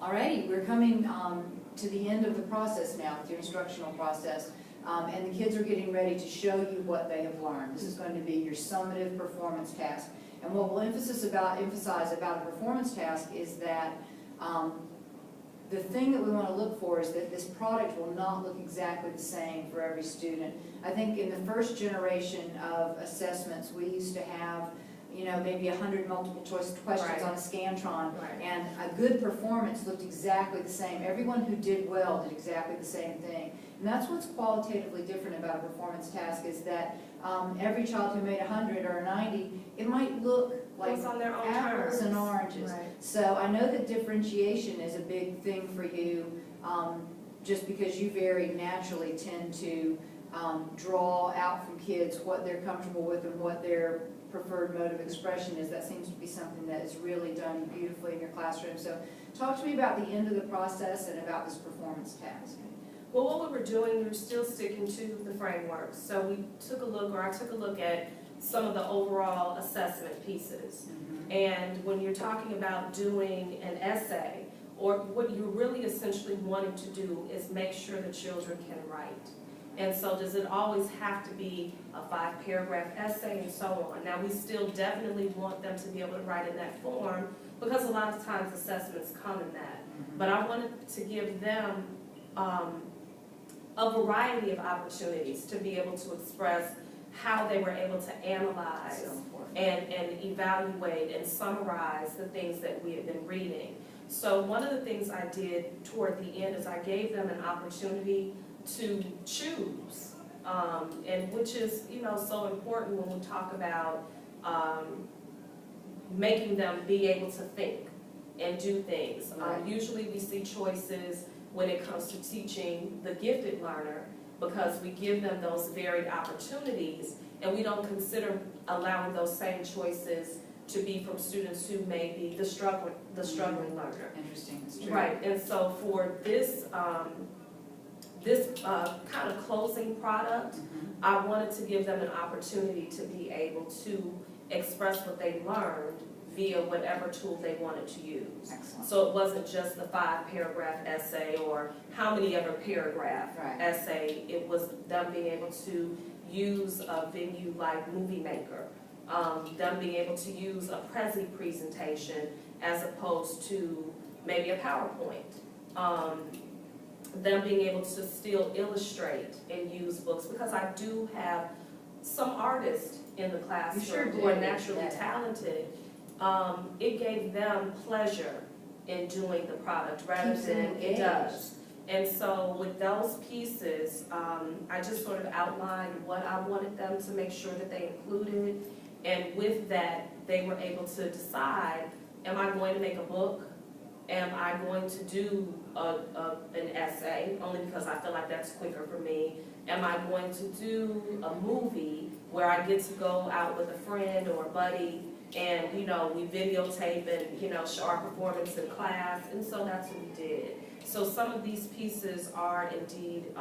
Alrighty, we're coming to the end of the process now with your instructional process. And the kids are getting ready to show you what they have learned. This is going to be your summative performance task. And what we'll emphasize about a performance task is that the thing that we want to look for is that this product will not look exactly the same for every student. I think in the first generation of assessments, we used to have, you know, maybe 100 multiple choice questions on a Scantron, and a good performance looked exactly the same. Everyone who did well did exactly the same thing. And that's what's qualitatively different about a performance task, is that every child who made 100 or 90, it might look like on their own apples terms and oranges. Right. So I know that differentiation is a big thing for you, just because you very naturally tend to draw out from kids what they're comfortable with and what their preferred mode of expression is. That seems to be something that is really done beautifully in your classroom. So talk to me about the end of the process and about this performance task. Well, what we were doing, we were still sticking to the framework. So we took a look, or I took a look at some of the overall assessment pieces. And when you're talking about doing an essay, or what you're really essentially wanting to do is make sure the children can write. And so does it always have to be a 5-paragraph essay and so on? Now, we still definitely want them to be able to write in that form, because a lot of times assessments come in that. But I wanted to give them a variety of opportunities to be able to express how they were able to analyze and evaluate and summarize the things that we had been reading. So one of the things I did toward the end is I gave them an opportunity to choose, and which is, you know, so important when we talk about making them be able to think and do things. Usually we see choices when it comes to teaching the gifted learner, because we give them those varied opportunities and we don't consider allowing those same choices to be from students who may be the struggling learner. Interesting, that's true. Right, and so for this kind of closing product, I wanted to give them an opportunity to be able to express what they learned via whatever tool they wanted to use. Excellent. So it wasn't just the 5-paragraph essay or how many ever paragraph essay. It was them being able to use a venue like Movie Maker, them being able to use a Prezi presentation as opposed to maybe a PowerPoint. Them being able to still illustrate and use books, because I do have some artists in the classroom who are naturally talented. It gave them pleasure in doing the product rather than it does. And so with those pieces, I just sort of outlined what I wanted them to make sure that they included. And with that, they were able to decide, am I going to make a book? Am I going to do an essay, only because I feel like that's quicker for me? Am I going to do a movie where I get to go out with a friend or a buddy and, you know, we videotape and, you know, show our performance in class? And so that's what we did. So some of these pieces are indeed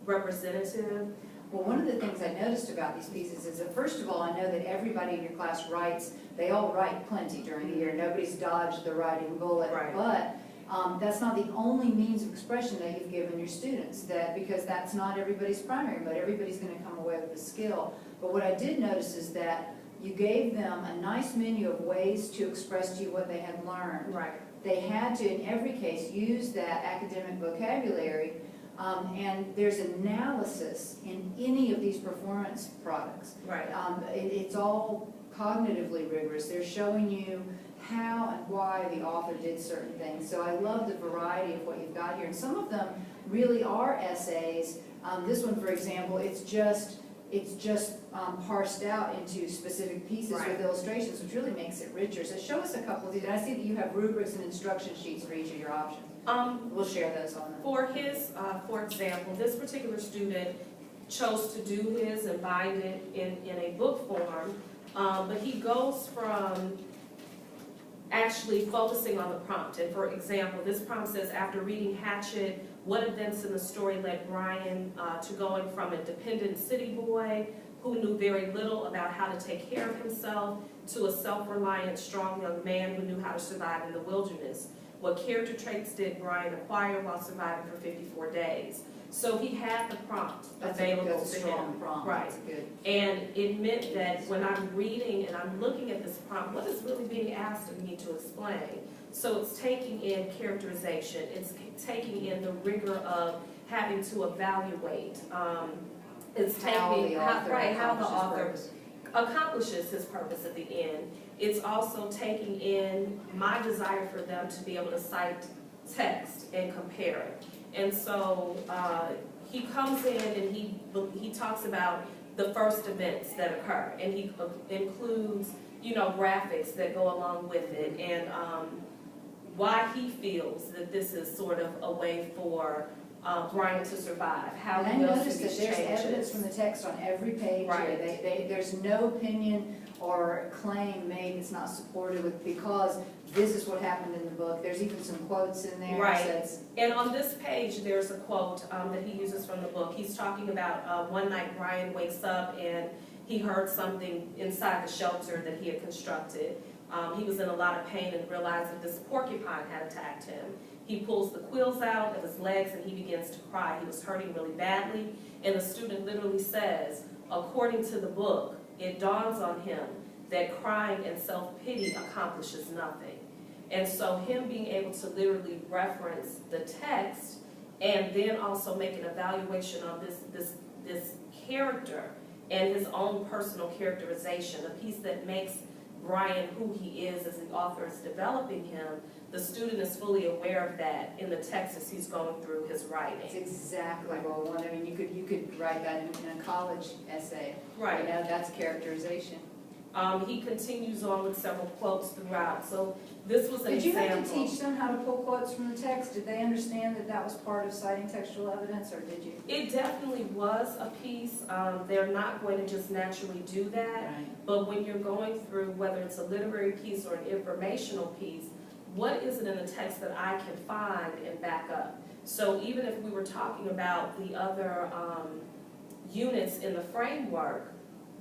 representative. Well, one of the things I noticed about these pieces is that, first of all, I know that everybody in your class writes. They all write plenty during the year. Nobody's dodged the writing bullet. But that's not the only means of expression that you've given your students, because that's not everybody's primary, but everybody's going to come away with a skill. But what I did notice is that you gave them a nice menu of ways to express to you what they had learned. They had to, in every case, use that academic vocabulary. And there's analysis in any of these performance products. It's all cognitively rigorous. They're showing you how and why the author did certain things. So I love the variety of what you've got here. And some of them really are essays. This one, for example, it's just parsed out into specific pieces with illustrations, which really makes it richer. So show us a couple of these. And I see that you have rubrics and instruction sheets for each of your options. We'll share those on them. For example, this particular student chose to do his and bind it in a book form, but he goes from actually focusing on the prompt. And for example, this prompt says, after reading Hatchet, what events in the story led Brian to going from a dependent city boy who knew very little about how to take care of himself to a self-reliant, strong young man who knew how to survive in the wilderness? what character traits did Brian acquire while surviving for 54 days. So he had the prompt available that's a to strong him. prompt. Right. That's good. And it meant that when I'm reading and I'm looking at this prompt, what is really being asked of me to explain? So it's taking in characterization, it's taking in the rigor of having to evaluate. It's taking how the author accomplishes his purpose at the end. It's also taking in my desire for them to be able to cite text and compare it. And so he comes in and he talks about the first events that occur, and he includes, you know, graphics that go along with it, and why he feels that this is sort of a way for Brian to survive. How and he I goes noticed through that these there's changes. evidence from the text on every page. Right. Here. There's no opinion or claim made that's not supported with, because this is what happened in the book. There's even some quotes in there. Right. Says, And on this page, there's a quote that he uses from the book. He's talking about one night Brian wakes up and he heard something inside the shelter that he had constructed. He was in a lot of pain and realized that this porcupine had attacked him. He pulls the quills out of his legs and he begins to cry. He was hurting really badly, and the student literally says, according to the book, it dawns on him that crying and self-pity accomplishes nothing. And so him being able to literally reference the text and then also make an evaluation on this character and his own personal characterization, a piece that makes Brian who he is as the author is developing him, the student is fully aware of that in the text as he's going through his writing. it's exactly what I want. I mean, you could write that in a college essay. Right. You know, that's characterization. He continues on with several quotes throughout. So this was an Did you example. have to teach them how to pull quotes from the text? Did they understand that that was part of citing textual evidence, or did you? It definitely was a piece. They're not going to just naturally do that. Right. But when you're going through, whether it's a literary piece or an informational piece, what is it in the text that I can find and back up? So even if we were talking about the other units in the framework,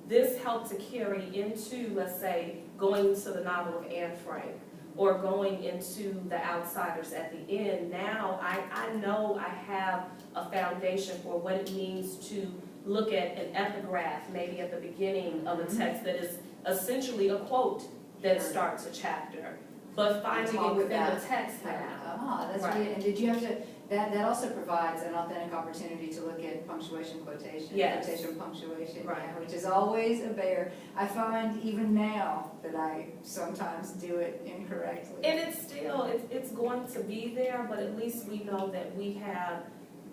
this helped to carry into, let's say, going into the novel of Anne Frank, or going into The Outsiders at the end. Now I know I have a foundation for what it means to look at an epigraph, maybe at the beginning of a text that is essentially a quote that starts a chapter, but finding it within the text now. Ah, that's Right. really, and did you have to, that also provides an authentic opportunity to look at punctuation, quotation, Yes. quotation, punctuation, Right. yeah, which is always a bear. I find even now that I sometimes do it incorrectly. And it's still, it's going to be there, but at least we know that we have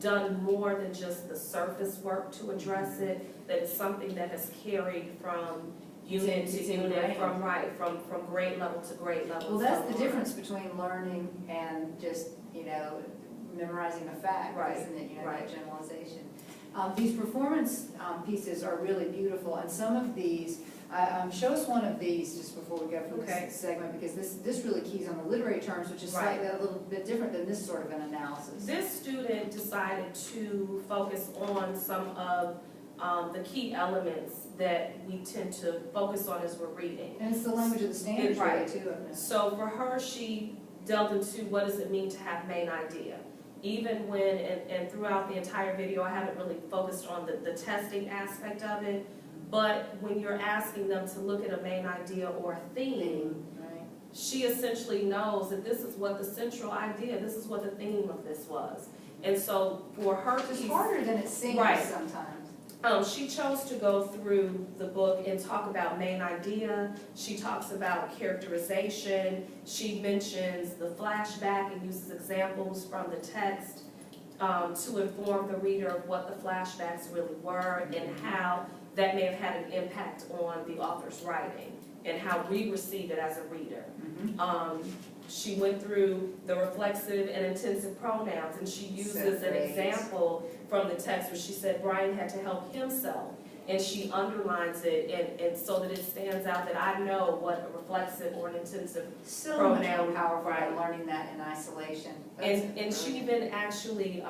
done more than just the surface work to address it, that it's something that has carried from unit to It's unit, ingrained. from grade level to grade level. Well, that's so the on. difference between learning and just, you know, memorizing a fact, Right, isn't it? You know, right. that generalization. These performance pieces are really beautiful, and some of these, show us one of these just before we go from Okay. this segment, because this really keys on the literary terms, which is Right. slightly a little bit different than this sort of an analysis. This student decided to focus on some of the key elements that we tend to focus on as we're reading. And it's the language of the standards, really, Right. too, isn't it? So for her, she delved into what does it mean to have main idea. Even when, and throughout the entire video, I haven't really focused on the testing aspect of it, but when you're asking them to look at a main idea or a theme, Right. she essentially knows that this is what the central idea, this is what the theme of this was. And so for her to It's be harder than it seems Right. sometimes. she chose to go through the book and talk about main idea. She talks about characterization. She mentions the flashback and uses examples from the text to inform the reader of what the flashbacks really were and how that may have had an impact on the author's writing and how we receive it as a reader. She went through the reflexive and intensive pronouns, and she uses an great. example from the text where she said Brian had to help himself, and she underlines it and so that it stands out that I know what a reflexive or an intensive So much more pronoun, powerful than right. learning that in isolation. and she even actually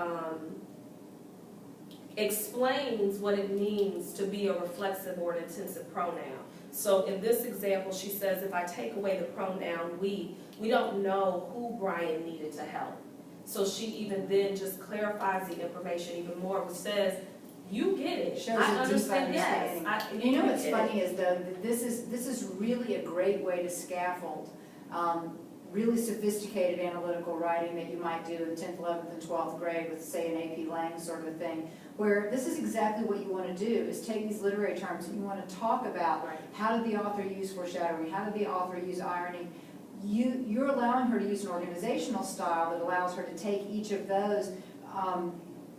explains what it means to be a reflexive or an intensive pronoun. So in this example, she says, if I take away the pronoun we don't know who Brian needed to help. So she even then just clarifies the information even more, which says, you get it. Shows I a deep understand, yes. understanding. You know what's funny is though, that this is really a great way to scaffold really sophisticated analytical writing that you might do in 10th, 11th, and 12th grade with, say, an AP Lang sort of a thing, where this is exactly what you want to do, is take these literary terms and you want to talk about how did the author use foreshadowing, how did the author use irony. You're allowing her to use an organizational style that allows her to take each of those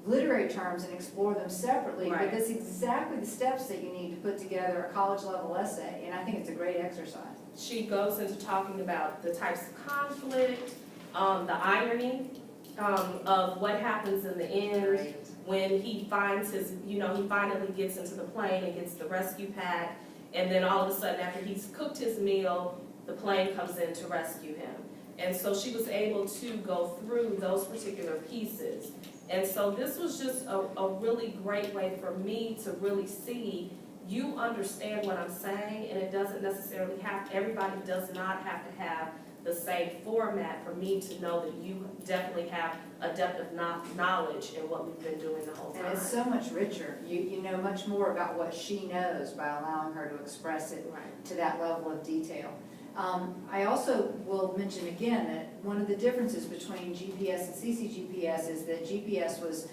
literary terms and explore them separately, but that's exactly the steps that you need to put together a college-level essay, and I think it's a great exercise. She goes into talking about the types of conflict, the irony of what happens in the end when he finds his, he finally gets into the plane and gets the rescue pack, and then all of a sudden after he's cooked his meal, the plane comes in to rescue him. And so she was able to go through those particular pieces. And so this was just a really great way for me to really see you understand what I'm saying, and it doesn't necessarily everybody does not have to have the same format for me to know that you definitely have a depth of knowledge in what we've been doing the whole time. And it's so much richer. You know much more about what she knows by allowing her to express it to that level of detail. I also will mention again that one of the differences between GPS and CCGPS is that GPS was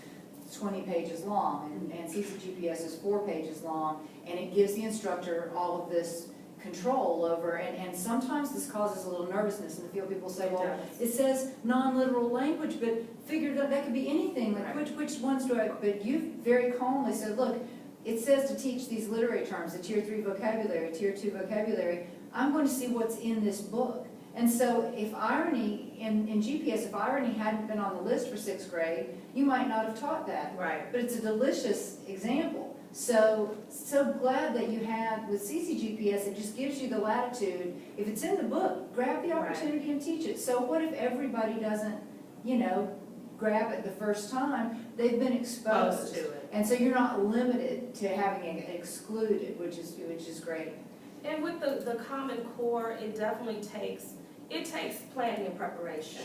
20 pages long and CCGPS is 4 pages long, and it gives the instructor all of this control over, and sometimes this causes a little nervousness in the field. People say, well, it says non-literal language, but figure that could be anything, like which ones do I, but you very calmly said, look, it says to teach these literary terms, the Tier 3 vocabulary, Tier 2 vocabulary. I'm going to see what's in this book. And so if irony, in GPS, if irony hadn't been on the list for 6th grade, you might not have taught that. But it's a delicious example. So glad that you have, with CCGPS, it just gives you the latitude. If it's in the book, grab the opportunity and teach it. So what if everybody doesn't, grab it the first time? They've been exposed to it. And so you're not limited to having it excluded, which is great. And with the Common Core, it definitely takes planning and preparation.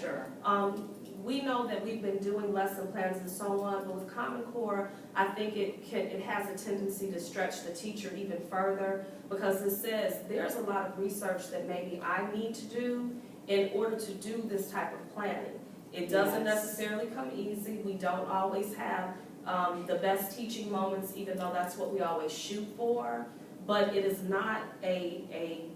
We know that we've been doing lesson plans and so on, but with Common Core, I think it has a tendency to stretch the teacher even further, because it says there's a lot of research that maybe I need to do in order to do this type of planning. It doesn't necessarily come easy. We don't always have the best teaching moments, even though that's what we always shoot for. But it is not a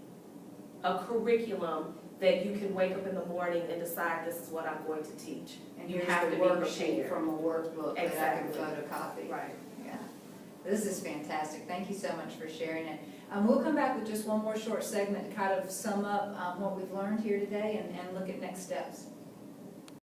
curriculum that you can wake up in the morning and decide this is what I'm going to teach. And you here's have the to be worksheet prepared from a workbook that I can Exactly. photocopy. Right. Yeah. This is fantastic. Thank you so much for sharing it. We'll come back with just one more short segment to kind of sum up what we've learned here today and look at next steps.